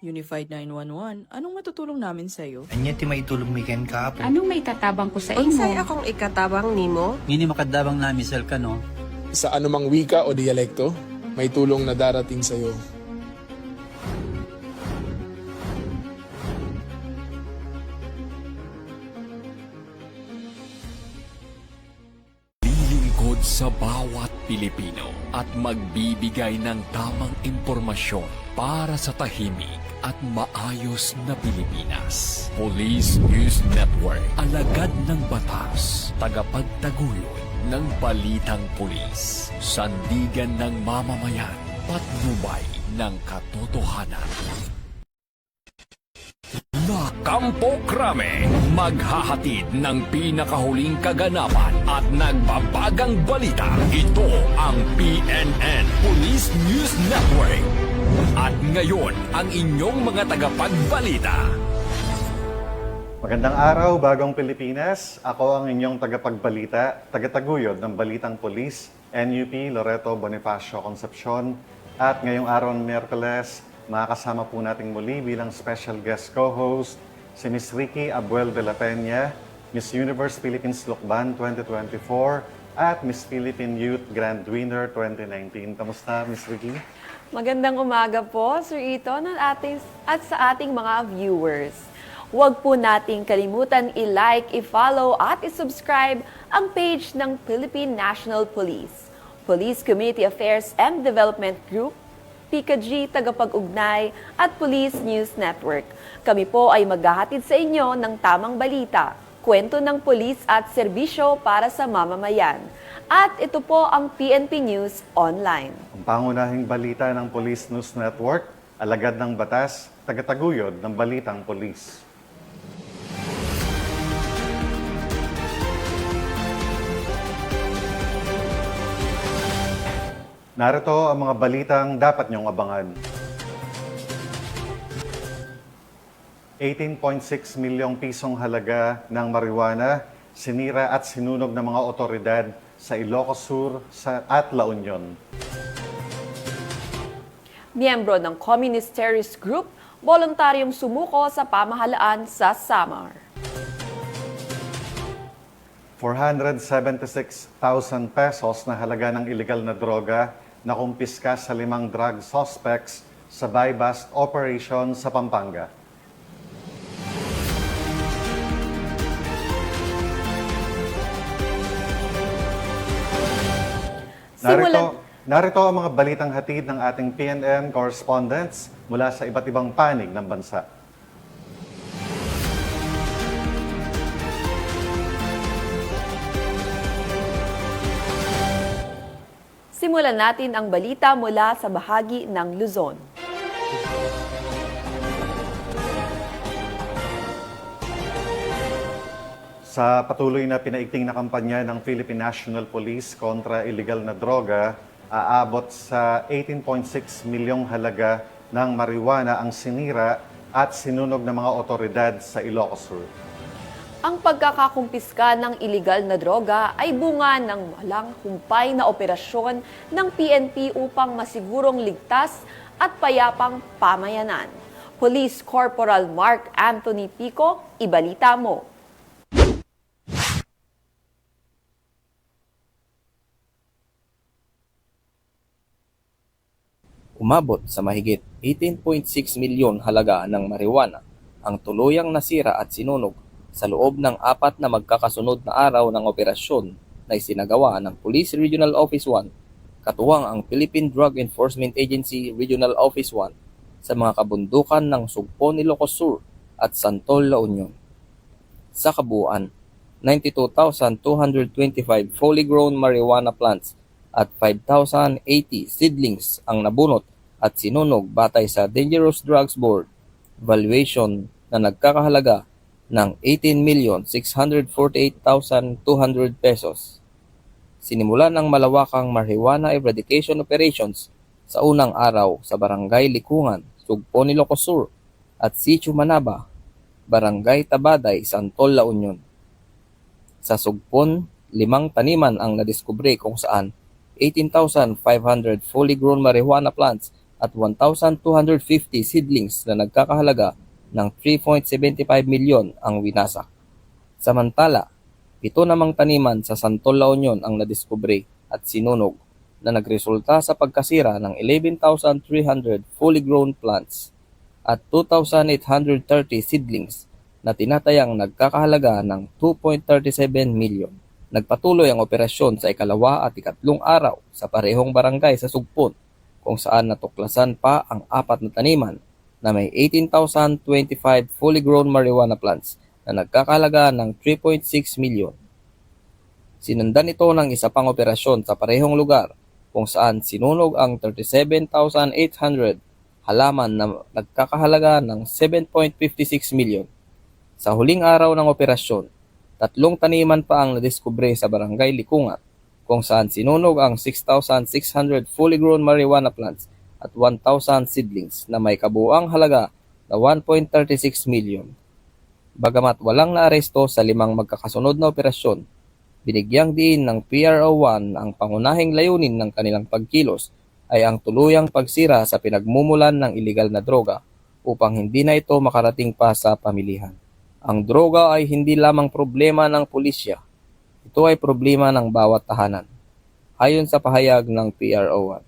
Unified 911, anong matutulong namin sa'yo? Anya ti maitulong mi ken kapo. Anong may tatabang ko sa Unsay imo? akong ikatabang nimo? Ngini makadabang namisal ka no. Sa anumang wika o dialekto, may tulong na darating sa iyo. Lilingkod sa bawat Pilipino at magbibigay ng tamang impormasyon para sa tahimik at maayos na Pilipinas. Police News Network, alagad ng batas, tagapagtaguyod ng balitang pulis, sandigan ng mamamayan, patnubay ng katotohanan. Kampo Krame, maghahatid ng pinakahuling kaganapan at nagbabagang balita. Ito ang PNN Police News Network. At ngayon, ang inyong mga tagapagbalita. Magandang araw, Bagong Pilipinas. Ako ang inyong tagapagbalita, tagataguyod ng Balitang Pulis, NUP Loreto Bonifacio Concepcion. At ngayong araw ng Miyerkules, makakasama po nating muli bilang special guest co-host si Miss Ricky Abuel de la Peña, Miss Universe Philippines Lukban 2024 at Miss Philippine Youth Grand Winner 2019. Kamusta, Miss Ricky? Magandang umaga po, Sir Iton, at sa ating mga viewers. Huwag po nating kalimutan i-like, i-follow at i-subscribe ang page ng Philippine National Police, Police Community Affairs and Development Group, PKG Tagapag-Ugnay at Police News Network. Kami po ay maghahatid sa inyo ng tamang balita, kwento ng pulis at serbisyo para sa mamamayan. At ito po ang PNP News Online. Ang pangunahing balita ng Police News Network, alagad ng batas, tagataguyod ng Balitang Pulis. Narito ang mga balitang dapat niyong abangan. 18.6 milyong pisong halaga ng marijuana sinira at sinunog ng mga otoridad sa Ilocos Sur at La Union. Miyembro ng Communist Terrorist Group, voluntaryong sumuko sa pamahalaan sa Samar. 476,000 pesos na halaga ng illegal na droga na kumpiska sa 5 drug suspects sa buy-bust operation sa Pampanga. Narito ang mga balitang hatid ng ating PNN correspondents mula sa iba't ibang panig ng bansa. Simulan natin ang balita mula sa bahagi ng Luzon. Sa patuloy na pinaigting na kampanya ng Philippine National Police kontra illegal na droga, aabot sa 18.6 milyong halaga ng marijuana ang sinira at sinunog ng mga otoridad sa Ilocos Sur. Ang pagkakakumpiska ng iligal na droga ay bunga ng walang humpay na operasyon ng PNP upang masigurong ligtas at payapang pamayanan. Police Corporal Mark Anthony Pico, ibalita mo. Umabot sa mahigit 18.6 milyon halaga ng marijuana ang tuluyang nasira at sinunog sa loob ng 4 na magkakasunod na araw ng operasyon na isinagawa ng Police Regional Office 1, katuwang ang Philippine Drug Enforcement Agency Regional Office 1 sa mga kabundukan ng Sugpon, Ilocos Sur at Santol, La Union. Sa kabuuan, 92,225 fully grown marijuana plants at 5,080 seedlings ang nabunot at sinunog batay sa Dangerous Drugs Board valuation na nagkakahalaga ng 18,648,200 pesos. Sinimulan ang malawakang marijuana eradication operations sa unang araw sa Barangay Likungan, Sugpon, Ilocos Sur at Sitio Manaba, Barangay Tabaday, Santol, La Union. Sa Sugpon, 5 taniman ang nadiskubre kung saan 18,500 fully grown marijuana plants at 1,250 seedlings na nagkakahalaga ng 3.75 milyon ang winasak. Samantala, 7 namang taniman sa Santol, La Union ang nadiskubre at sinunog na nagresulta sa pagkasira ng 11,300 fully grown plants at 2,830 seedlings na tinatayang nagkakahalaga ng 2.37 milyon. Nagpatuloy ang operasyon sa ikalawa at ikatlong araw sa parehong barangay sa Sugpon, kung saan natuklasan pa ang 4 na taniman na may 18,025 fully grown marijuana plants na nagkakahalaga ng 3.6 milyon. Sinundan ito ng isa pang operasyon sa parehong lugar kung saan sinunog ang 37,800 halaman na nagkakahalaga ng 7.56 milyon. Sa huling araw ng operasyon, 3 taniman pa ang nadiskubre sa barangay Likungat, kung saan sinunog ang 6,600 fully grown marijuana plants at 1,000 seedlings na may kabuuang halaga na 1.36 milyon. Bagamat walang naaresto sa 5 magkakasunod na operasyon, binigyang diin ng PRO1 ang pangunahing layunin ng kanilang pagkilos ay ang tuluyang pagsira sa pinagmumulan ng iligal na droga upang hindi na ito makarating pa sa pamilihan. Ang droga ay hindi lamang problema ng pulisya. Ito ay problema ng bawat tahanan, ayon sa pahayag ng PRO1.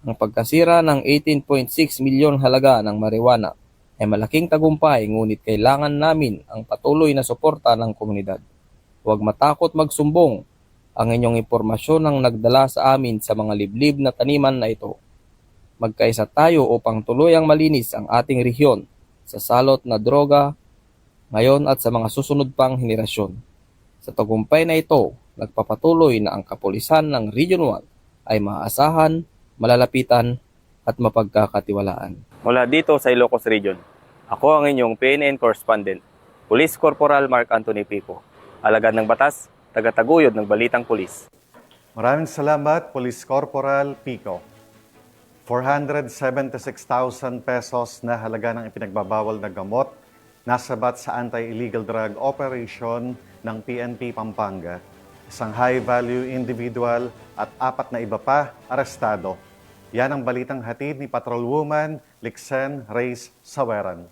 Ang pagkasira ng 18.6 milyon halaga ng marijuana ay malaking tagumpay, ngunit kailangan namin ang patuloy na suporta ng komunidad. Huwag matakot magsumbong. Ang inyong impormasyon ang nagdala sa amin sa mga liblib na taniman na ito. Magkaisa tayo upang tuluyang malinis ang ating rehiyon sa salot na droga ngayon at sa mga susunod pang henerasyon. Sa tagumpay na ito, nagpapatuloy na ang kapulisan ng Region 1 ay maaasahan, malalapitan at mapagkakatiwalaan. Mula dito sa Ilocos Region, ako ang inyong PNN correspondent, Police Corporal Mark Anthony Pico, alagad ng batas, tagataguyod ng Balitang Pulis. Maraming salamat, Police Corporal Pico. 476,000 pesos na halaga ng ipinagbabawal na gamot nasabat sa anti-illegal drug operation ng PNP Pampanga. Isang high-value individual at 4 na iba pa arestado. Yan ang balitang hatid ni Patrolwoman Lixen Reyes Saweran.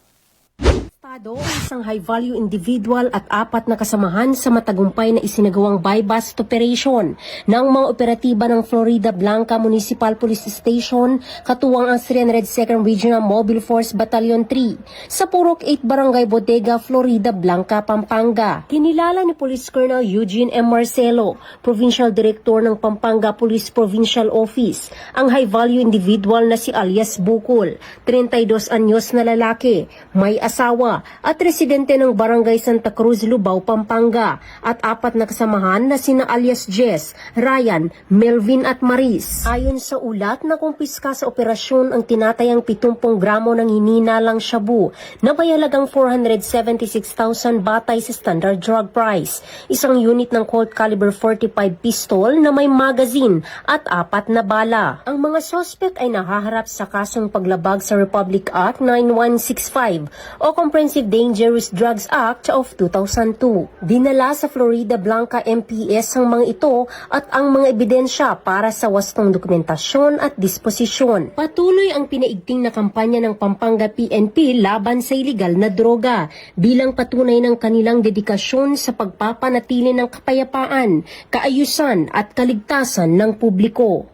Isang high-value individual at 4 na kasamahan sa matagumpay na isinagawang buy-bust operation ng mga operatiba ng Florida Blanca Municipal Police Station katuwang ang 302nd Regional Mobile Force Battalion 3 sa Purok 8 Barangay Bodega, Florida Blanca, Pampanga. Kinilala ni Police Colonel Eugene M. Marcelo, Provincial Director ng Pampanga Police Provincial Office, ang high-value individual na si alias Bukol, 32 anyos na lalaki, may asawa, at residente ng Barangay Santa Cruz, Lubao, Pampanga, at 4 na kasamahan na sina alias Jess, Ryan, Melvin at Maris. Ayon sa ulat, nakumpiska sa operasyon ang tinatayang 70 gramo ng hininalang shabu na may halagang 476,000 batay sa standard drug price, isang unit ng Colt caliber 45 pistol na may magazine at 4 na bala. Ang mga sospek ay nahaharap sa kasong paglabag sa Republic Act 9165 o Comprehensive Dangerous Drugs Act of 2002. Dinala sa Florida Blanca MPS ang mga ito at ang mga ebidensya para sa wastong dokumentasyon at disposisyon. Patuloy ang pinaigting na kampanya ng Pampanga PNP laban sa iligal na droga bilang patunay ng kanilang dedikasyon sa pagpapanatili ng kapayapaan, kaayusan at kaligtasan ng publiko.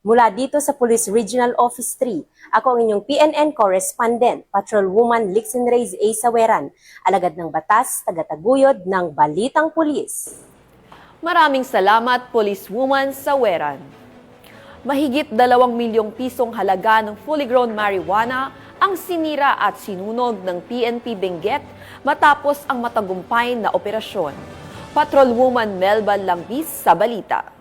Mula dito sa Police Regional Office 3, ako ang inyong PNN Correspondent, Patrolwoman Lixen Reyes A. Saweran, alagad ng batas, tagataguyod ng Balitang Pulis. Maraming salamat, Policewoman Saweran. Mahigit 2 milyong pisong halaga ng fully grown marijuana ang sinira at sinunog ng PNP Benguet matapos ang matagumpay na operasyon. Patrolwoman Melba Lambis sa balita.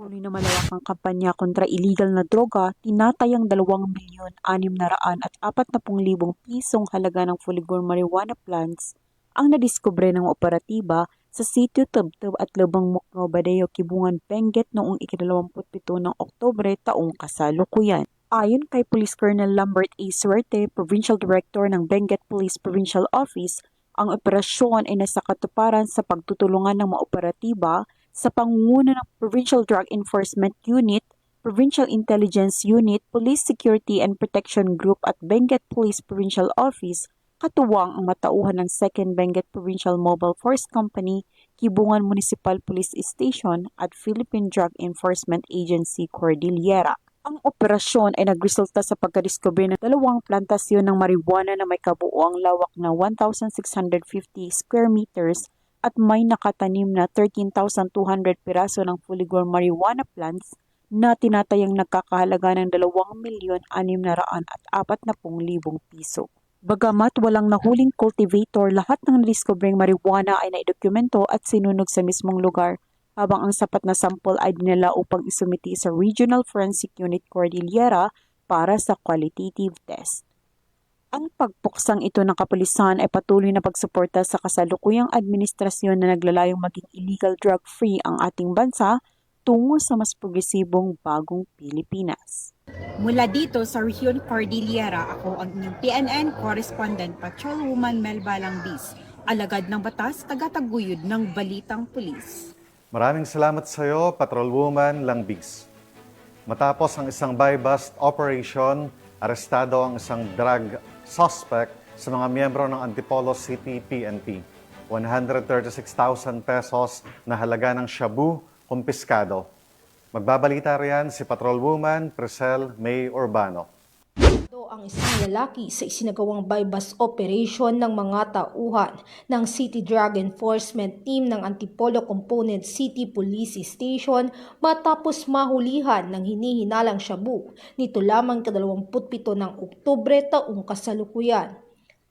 Tuloy na malawak ang kampanya kontra illegal na droga, tinatayang 2,640,000 pisong halaga ng fully grown marijuana plants ang nadiskubre ng operatiba sa sitio Tubtub at Lubang Mukno, Badeo, Kibungan, Benguet noong 27 ng Oktubre taong kasalukuyan. Ayon kay Police Colonel Lambert A. Suerte, Provincial Director ng Benguet Police Provincial Office, ang operasyon ay nasa katuparan sa pagtutulungan ng mga operatiba sa pangunguna ng Provincial Drug Enforcement Unit, Provincial Intelligence Unit, Police Security and Protection Group at Benguet Police Provincial Office, katuwang ang matauhan ng 2nd Benguet Provincial Mobile Force Company, Kibungan Municipal Police Station at Philippine Drug Enforcement Agency Cordillera. Ang operasyon ay nagresulta sa pagkadiskubre ng 2 plantasyon ng marijuana na may kabuoang lawak na 1,650 square meters at may nakatanim na 13,200 piraso ng fully grown marijuana plants na tinatayang nagkakahalaga ng 2,640,000 piso. Bagamat walang nahuling cultivator, lahat ng nadiskubreng marijuana ay naidokumento at sinunog sa mismong lugar, habang ang sapat na sample ay dinala upang isumiti sa Regional Forensic Unit Cordillera para sa qualitative test. Ang pagpuksang ito ng kapulisan ay patuloy na pagsuporta sa kasalukuyang administrasyon na naglalayong maging illegal drug-free ang ating bansa tungo sa mas progresibong bagong Pilipinas. Mula dito sa Region Cordillera, ako ang inyong PNN Correspondent Patrolwoman Melba Langbis, alagad ng batas, tagataguyod ng Balitang Pulis. Maraming salamat sa iyo, Patrolwoman Langbis. Matapos ang isang buy-bust operation, arestado ang isang drug suspect sa mga miyembro ng Antipolo City PNP. 136,000 pesos na halaga ng shabu kumpiskado. Magbabalita riyan si Patrolwoman Priscel May Urbano. Ang isang lalaki sa isinagawang buy-bust operation ng mga tauhan ng City Drug Enforcement Team ng Antipolo Component City Police Station matapos mahulihan ng hinihinalang shabu nito lamang 27 ng Oktubre taong kasalukuyan.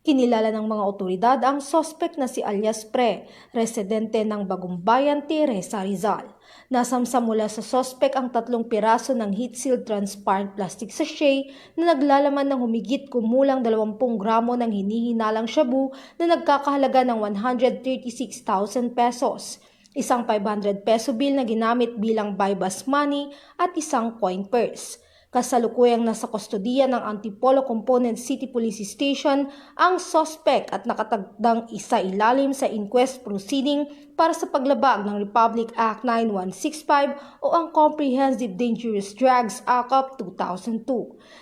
Kinilala ng mga otoridad ang suspect na si alias Pre, residente ng Bagumbayan, Teresa, Rizal. Nasamsam mula sa suspect ang 3 piraso ng heat-sealed transparent plastic sachet na naglalaman ng humigit kumulang 20 gramo ng hinihinalang shabu na nagkakahalaga ng 136,000 pesos. Isang 500 peso bill na ginamit bilang buy-bust money at isang coin purse. Kasalukuyang nasa kustodiya ng Antipolo Component City Police Station ang suspect at nakatagdang isa ilalim sa inquest proceeding para sa paglabag ng Republic Act 9165 o ang Comprehensive Dangerous Drugs Act of 2002.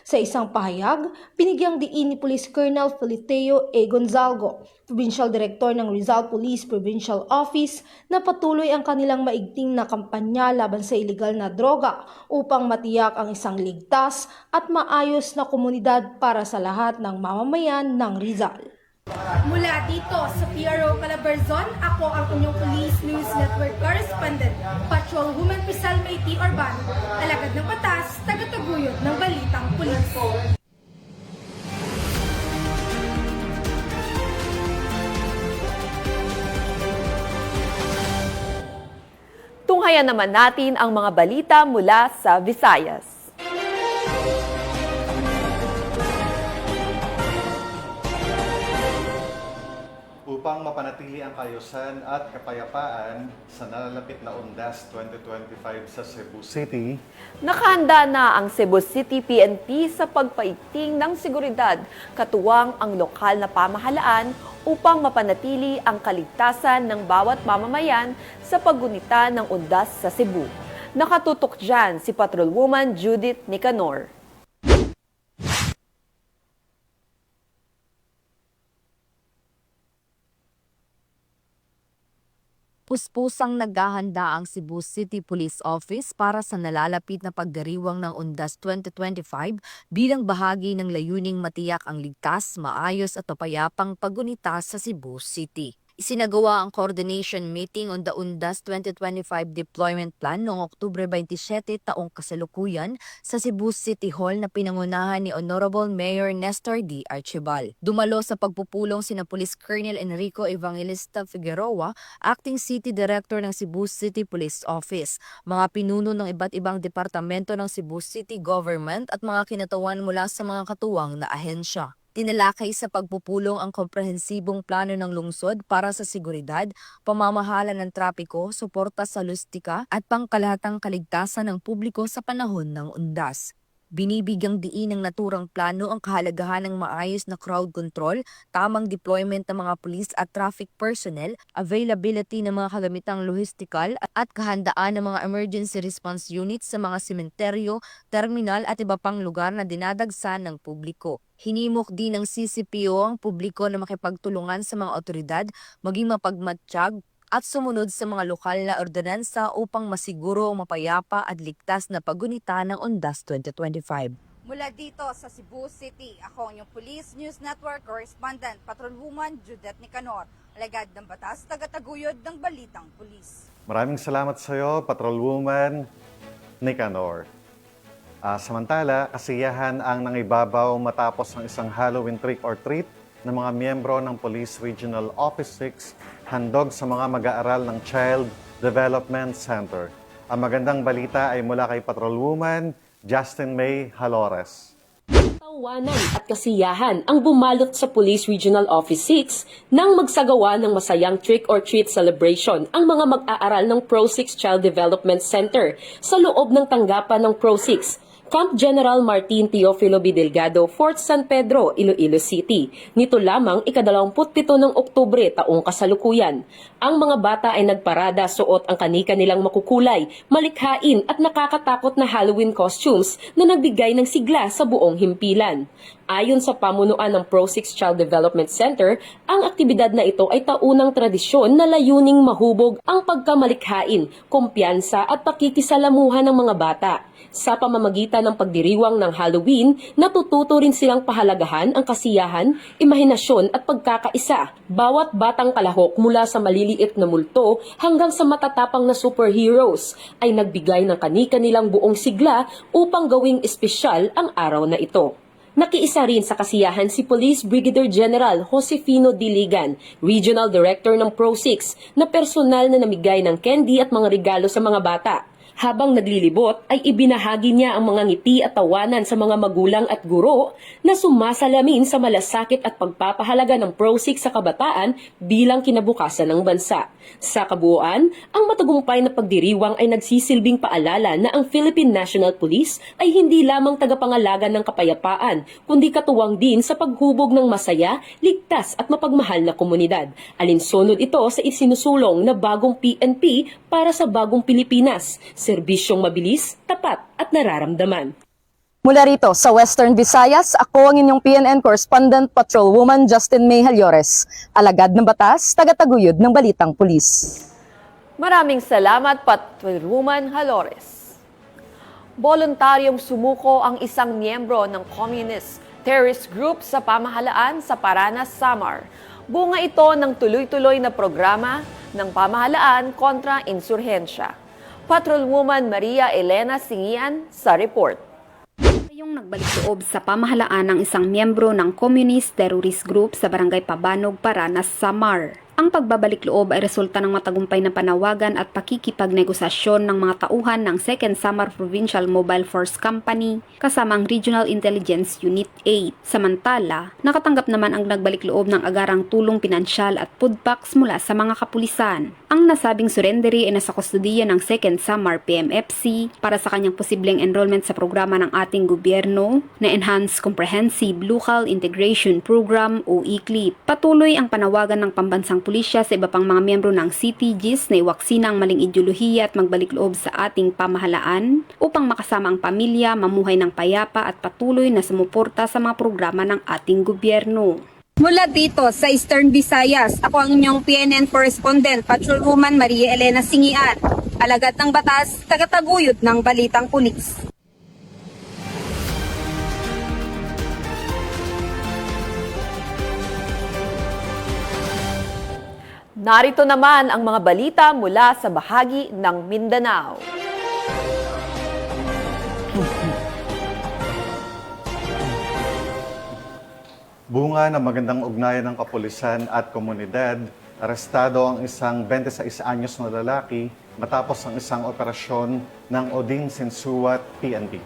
Sa isang pahayag, binigyang diin ni Police Colonel Feliteo A. Gonzalgo, Provincial Director ng Rizal Police Provincial Office, na patuloy ang kanilang maigting na kampanya laban sa iligal na droga upang matiyak ang isang ligtas at maayos na komunidad para sa lahat ng mamamayan ng Rizal. Mula dito sa PRO Calabarzon, ako ang inyong Police News Network Correspondent, Patrolwoman Priscel May Urbano, alagad ng batas, tagataguyod ng Balitang Pulis. Tunghayan naman natin ang mga balita mula sa Visayas. Upang mapanatili ang kaayusan at kapayapaan sa nalalapit na UNDAS 2025 sa Cebu City, nakahanda na ang Cebu City PNP sa pagpaigting ng seguridad, katuwang ang lokal na pamahalaan upang mapanatili ang kaligtasan ng bawat mamamayan sa paggunita ng UNDAS sa Cebu. Nakatutok dyan si Patrolwoman Judith Nicanor. Puspusang naghahanda ang Cebu City Police Office para sa nalalapit na pagdiriwang ng UNDAS 2025 bilang bahagi ng layuning matiyak ang ligtas, maayos at mapayapang paggunita sa Cebu City. Isinagawa ang coordination meeting on the UNDAS 2025 Deployment Plan noong Oktubre 27 taong kasalukuyan sa Cebu City Hall na pinangunahan ni Honorable Mayor Nestor D. Archibal. Dumalo sa pagpupulong sina Police Colonel Enrico Evangelista Figueroa, Acting City Director ng Cebu City Police Office, mga pinuno ng iba't ibang departamento ng Cebu City Government at mga kinatawan mula sa mga katuwang na ahensya. Tinalakay sa pagpupulong ang komprehensibong plano ng lungsod para sa seguridad, pamamahala ng trapiko, suporta sa logistika at pangkalahatang kaligtasan ng publiko sa panahon ng UNDAS. Binibigyang diin ng naturang plano ang kahalagahan ng maayos na crowd control, tamang deployment ng mga pulis at traffic personnel, availability ng mga kagamitang lohistikal at kahandaan ng mga emergency response units sa mga sementeryo, terminal at iba pang lugar na dinadagsan ng publiko. Hinimok din ng CCPO ang publiko na makipagtulungan sa mga otoridad, maging mapagmatsyag at sumunod sa mga lokal na ordinansa upang masiguro ang mapayapa at ligtas na paggunita ng Undas 2025. Mula dito sa Cebu City, ako ang inyong Police News Network Correspondent, Patrolwoman Judith Nicanor, alagad ng batas, tagataguyod ng Balitang Pulis. Maraming salamat sa iyo, Patrolwoman Nicanor. Samantala, kasiyahan ang nangibabaw matapos ng isang Halloween trick or treat ng mga miyembro ng Police Regional Office 6 handog sa mga mag-aaral ng Child Development Center. Ang magandang balita ay mula kay Patrolwoman Justin May Halores. Tawanan at kasiyahan ang bumalot sa Police Regional Office 6 nang magsagawa ng masayang trick-or-treat celebration ang mga mag-aaral ng Pro 6 Child Development Center sa loob ng tanggapan ng Pro 6 Camp General Martin Teofilo B. Delgado, Fort San Pedro, Iloilo City. Nito lamang ika-27 ng Oktubre taong kasalukuyan. Ang mga bata ay nagparada suot ang kani-kanilang makukulay, malikhain at nakakatakot na Halloween costumes na nagbigay ng sigla sa buong himpilan. Ayon sa pamunuan ng Pro 6 Child Development Center, ang aktibidad na ito ay taunang tradisyon na layuning mahubog ang pagkamalikhain, kumpiyansa at pakikisalamuhan ng mga bata. Sa pamamagitan ng pagdiriwang ng Halloween, natututo rin silang pahalagahan ang kasiyahan, imahinasyon at pagkakaisa. Bawat batang kalahok mula sa maliliit na multo hanggang sa matatapang na superheroes ay nagbigay ng kani-kanilang buong sigla upang gawing espesyal ang araw na ito. Nakiisa rin sa kasiyahan si Police Brigadier General Josefino Diligan, Regional Director ng Pro 6, na personal na namigay ng candy at mga regalo sa mga bata. Habang naglilibot ay ibinahagi niya ang mga ngiti at tawanan sa mga magulang at guro na sumasalamin sa malasakit at pagpapahalaga ng Pro 6 sa kabataan bilang kinabukasan ng bansa. Sa kabuuan, ang matagumpay na pagdiriwang ay nagsisilbing paalala na ang Philippine National Police ay hindi lamang tagapangalaga ng kapayapaan, kundi katuwang din sa paghubog ng masaya, ligtas at mapagmahal na komunidad. Alinsunod ito sa isinusulong na bagong PNP para sa bagong Pilipinas. Serbisyong mabilis, tapat at nararamdaman. Mula rito sa Western Visayas, ako ang inyong PNN Correspondent Patrolwoman Justin May Halores, alagad ng batas, tagataguyod ng Balitang Pulis. Maraming salamat, Patrolwoman Halores. Voluntaryong sumuko ang isang miyembro ng Communist Terrorist Group sa pamahalaan sa Paranas, Samar. Bunga ito ng tuloy-tuloy na programa ng pamahalaan kontra insurhensya. Patrolwoman Maria Elena Singian sa report. Yung nagbalik loob sa pamahalaan ng isang miyembro ng Communist Terrorist Group sa Barangay Pabanog, Paranas, Samar. Ang pagbabalik loob ay resulta ng matagumpay na panawagan at pakikipagnegosasyon ng mga tauhan ng 2nd Samar Provincial Mobile Force Company kasama ang Regional Intelligence Unit 8. Samantala, nakatanggap naman ang nagbalik loob ng agarang tulong pinansyal at food packs mula sa mga kapulisan. Ang nasabing surrendery ay nasa kustudiya ng 2nd Samar PMFC para sa kanyang posibleng enrollment sa programa ng ating gobyerno na Enhanced Comprehensive Local Integration Program o ECLIP. Patuloy ang panawagan ng pambansang pulisya sa iba pang mga miyembro ng CTGs na iwaksina ang maling ideolohiya at magbalik loob sa ating pamahalaan upang makasama ang pamilya, mamuhay ng payapa at patuloy na sumuporta sa mga programa ng ating gobyerno. Mula dito sa Eastern Visayas, ako ang inyong PNN Correspondent Patrolwoman Maria Elena Singian, alagad ng batas, tagataguyod ng Balitang Pulis. Narito naman ang mga balita mula sa bahagi ng Mindanao. Bunga ng magandang ugnayan ng kapulisan at komunidad, arestado ang isang 26 anyos na lalaki matapos ang isang operasyon ng Odin Sensuat PNP.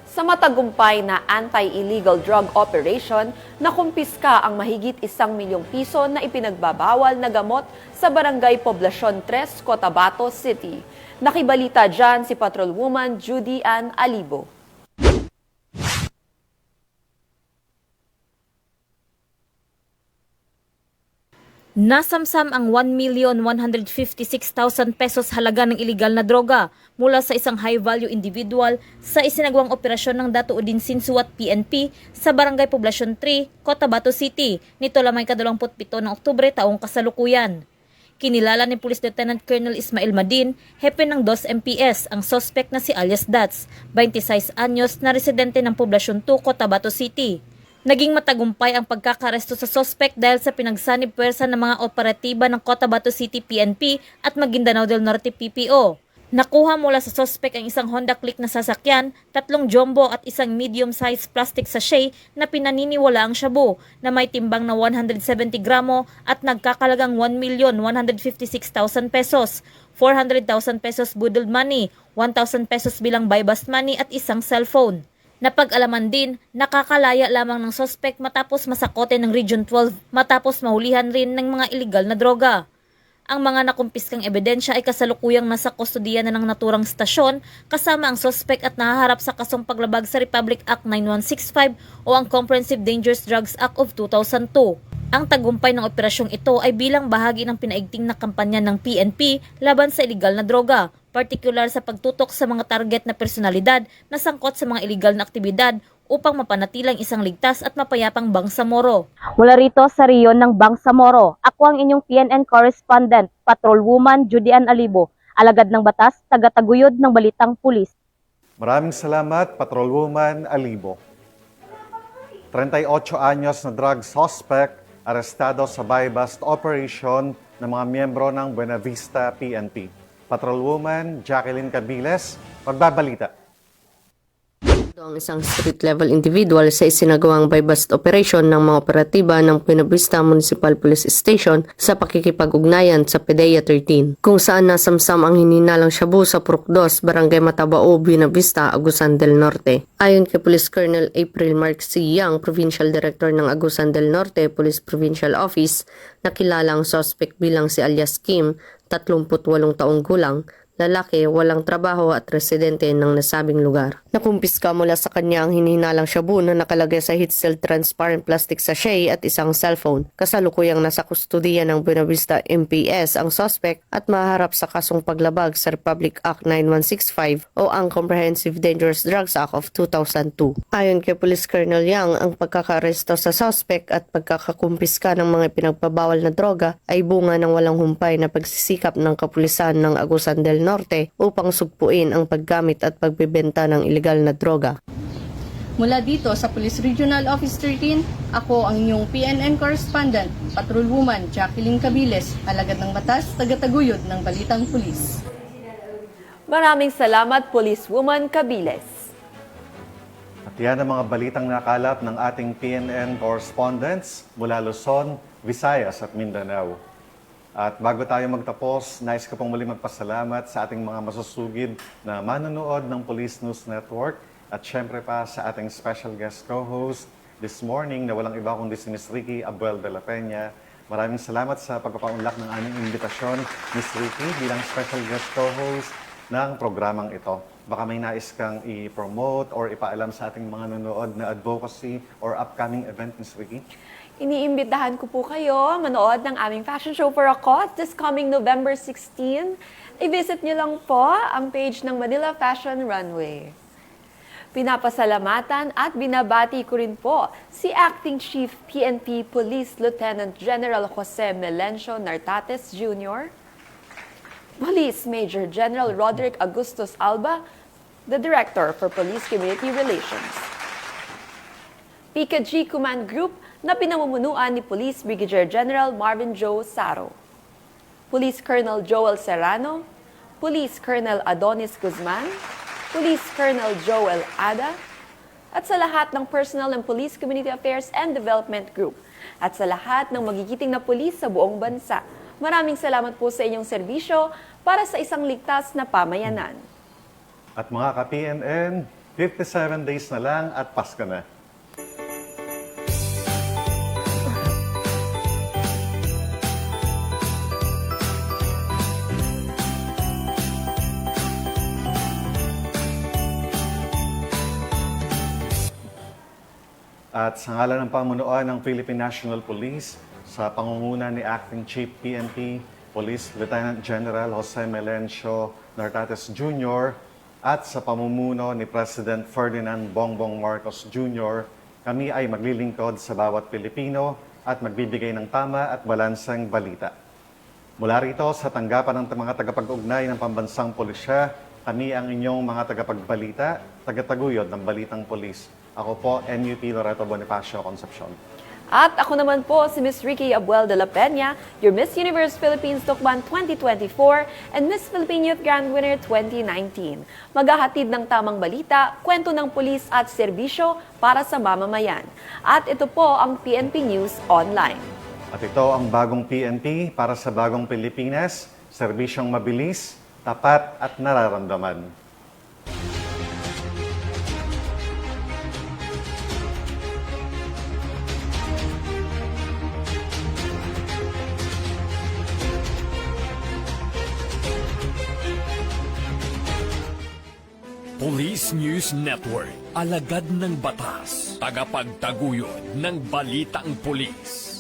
Sa matagumpay na anti-illegal drug operation, nakumpiska ang mahigit 1 milyong piso na ipinagbabawal na gamot sa Barangay Poblacion 3, Cotabato City. Nakibalita dyan si Patrolwoman Judy Ann Alibo. Nasamsam ang 1,156,000 pesos halaga ng iligal na droga mula sa isang high-value individual sa isinagawang operasyon ng Dato Udin Sinsuat PNP sa Barangay Poblacion 3, Cotabato City, nito lamang 27 ng Oktubre taong kasalukuyan. Kinilala ni Police Lieutenant Colonel Ismail Madin, hepe ng 2 MPS, ang suspect na si alias Dats, 26 anyos na residente ng Poblacion 2, Cotabato City. Naging matagumpay ang pagkakaresto sa suspect dahil sa pinagsanib puwersa ng mga operatiba ng Cotabato City PNP at Maguindanao del Norte PPO. Nakuha mula sa suspect ang isang Honda Click na sasakyan, 3 jumbo at isang medium-sized plastic sachet na pinaniniwala ang shabu na may timbang na 170 gramo at nagkakalagang 1,156,000 pesos, 400,000 pesos budled money, 1,000 pesos bilang buy-bust money at isang cellphone. Napag-alaman din, nakakalaya lamang ng suspect matapos masakote ng Region 12 matapos mahulihan rin ng mga iligal na droga. Ang mga nakumpiskang ebidensya ay kasalukuyang nasa kustodiya na ng naturang stasyon kasama ang suspect at nahaharap sa kasong paglabag sa Republic Act 9165 o ang Comprehensive Dangerous Drugs Act of 2002. Ang tagumpay ng operasyong ito ay bilang bahagi ng pinaigting na kampanya ng PNP laban sa iligal na droga, partikular sa pagtutok sa mga target na personalidad na sangkot sa mga iligal na aktibidad upang mapanatilang isang ligtas at mapayapang Bangsamoro. Mula rito sa riyon ng Bangsamoro, ako ang inyong PNN correspondent, Patrolwoman Judy Ann Alibo, alagad ng batas, tagataguyod ng Balitang Pulis. Maraming salamat, Patrolwoman Alibo. 38 anyos na drug suspect arestado sa buy-bust operation ng mga miyembro ng Buena Vista PNP. Patrolwoman Jacqueline Cabiles, pagbabalita. Ang isang street-level individual sa isinagawang buy-bust operation ng mga operatiba ng Buena Vista Municipal Police Station sa pakikipag-ugnayan sa PDEA 13, kung saan nasamsam ang hininalang shabu sa Purok 2, Barangay Matabao, Buena Vista, Agusan del Norte. Ayon kay Police Colonel April Mark C. Yang, Provincial Director ng Agusan del Norte Police Provincial Office, nakilala ang suspect bilang si alias Kim, 38 taong gulang, lalaki, walang trabaho at residente ng nasabing lugar. Nakumpiska mula sa kanya ang hinihinalang shabu na nakalagay sa heat seal transparent plastic sachet at isang cellphone. Kasalukuyang nasa kustudiya ng Buena Vista MPS ang suspect at maharap sa kasong paglabag sa Republic Act 9165 o ang Comprehensive Dangerous Drugs Act of 2002. Ayon kay Police Colonel Yang, ang pagkakaresto sa suspect at pagkakakumpiska ng mga pinagpabawal na droga ay bunga ng walang humpay na pagsisikap ng kapulisan ng Agusan del Norte upang sugpuin ang paggamit at pagbebenta ng iligal na droga. Mula dito sa Police Regional Office 13, ako ang inyong PNN correspondent, Patrolwoman Jacqueline Cabiles, alagad ng batas, tagataguyod ng Balitang Pulis. Maraming salamat, Policewoman Cabiles. At yan ang mga balitang nakalap ng ating PNN correspondents mula Luzon, Visayas at Mindanao. At bago tayo magtapos, nais ko pong muli magpasalamat sa ating mga masusugid na manonood ng Police News Network at syempre pa sa ating special guest co-host this morning na walang iba kundi si Ms. Ricky Abuel de la Peña. Maraming salamat sa pagpapaunlak ng aming imbitasyon, Ms. Ricky, bilang special guest co-host ng programang ito. Baka may nais kang i-promote or ipaalam sa ating mga nanonood na advocacy or upcoming event, Ms. Ricky? Iniimbitahan ko po kayo manood ng aming fashion show for a cause this coming November 16. I-visit nyo lang po ang page ng Manila Fashion Runway. Pinapasalamatan at binabati ko rin po si Acting Chief PNP Police Lieutenant General Jose Melencio Nartates Jr., Police Major General Roderick Augustus Alba, the Director for Police Community Relations. PKG Command Group na pinamumunuan ni Police Brigadier General Marvin Joe Saro, Police Colonel Joel Serrano, Police Colonel Adonis Guzman, Police Colonel Joel Ada, at sa lahat ng Personnel and Police Community Affairs and Development Group, at sa lahat ng magigiting na pulis sa buong bansa. Maraming salamat po sa inyong serbisyo para sa isang ligtas na pamayanan. At mga ka-PNN, 57 days na lang at Pasko na. At sa ngalan ng pamunuan ng Philippine National Police, sa pangunguna ni Acting Chief PNP, Police Lieutenant General Jose Melencio Nartates Jr. at sa pamumuno ni President Ferdinand Bongbong Marcos Jr., kami ay maglilingkod sa bawat Pilipino at magbibigay ng tama at balanseng balita. Mula rito sa tanggapan ng mga tagapag-ugnay ng pambansang pulisya, kami ang inyong mga tagapagbalita, tagataguyod ng Balitang Pulis. Ako po, NUP Loreto Bonifacio Concepcion. At ako naman po si Miss Ricky Abuel de la Peña, your Miss Universe Philippines Tukban 2024 and Miss Philippine Youth Grand Winner 2019. Maghahatid ng tamang balita, kwento ng pulis at serbisyo para sa mamamayan. At ito po ang PNP News Online. At ito ang bagong PNP para sa bagong Pilipinas, serbisyong mabilis, tapat at nararamdaman. Police News Network, alagad ng batas, tagapagtaguyod ng balitang pulis.